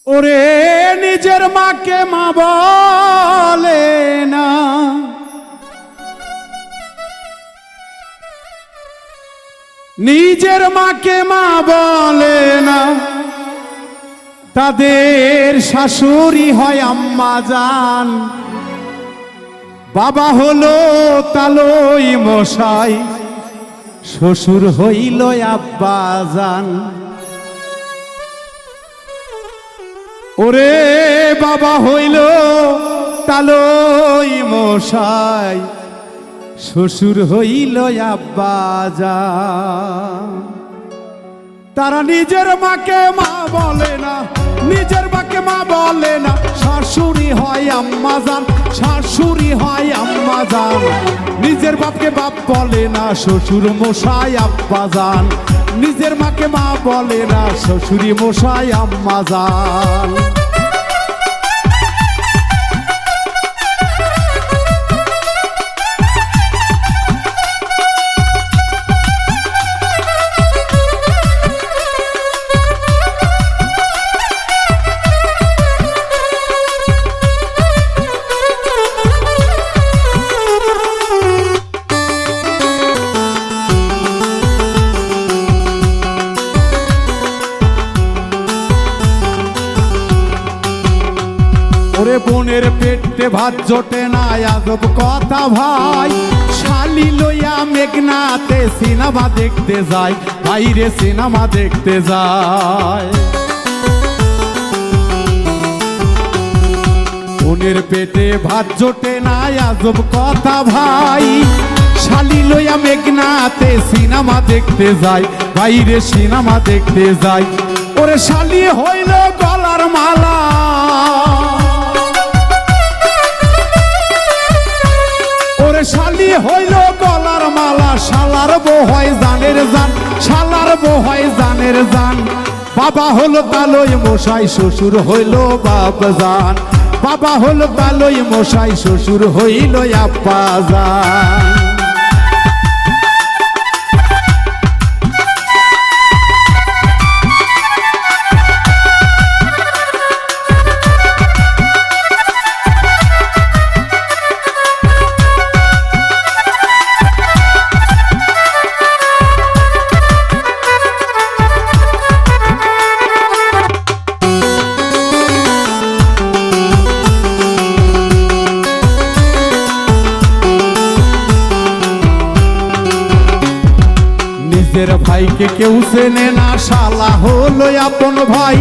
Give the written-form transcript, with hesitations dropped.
ওরে নিজের মাকে মা বলে না, নিজের মাকে মা বলে না, তাদের শাশুড়ি হয় আম্মা জান। বাবা হলো তালই মশাই, শ্বশুর হইল আব্বা জান। ওরে বাবা হইল তালই মশাই, শ্বশুর হইল আব্বা জান। তারা নিজের মাকে মা বলে না, নিজের মাকে মা বলে না, শাশুড়ি হয় আম্মা জান, শাশুড়ি হয় আম্মা জান। নিজের বাপকে বাপ বলে না, শ্বশুর মশাই আব্বা জান। নিজের মাকে মা বলে না, শ্বশুরি মশাই আম্মা জান। ওরে বোনের পেটে ভাত জোটে না, আজব কথা ভাই। শালি লইয়া মেঘনাতে সিনেমা দেখতে যায়, বাইরে সিনেমা দেখতে যায়। বোনের পেটে ভাত জোটে না, আজব কথা ভাই। শালি লইয়া মেঘনাতে সিনেমা দেখতে যায়, বাইরে সিনেমা দেখতে যায়। ওরে শালি হইল গলার মালা, শালি হইল গলার মালা, শালার বউ হয় জানের জান, শালার বউ হয় জানের জান। বাবা হলো তালই মশাই, শ্বশুর হইল বাপ জান। বাবা হলো তালই মশাই, শ্বশুর হইল আব্বা জান। নিজের ভাইকে কেউ চেনে না, শালা হলো আপন ভাই।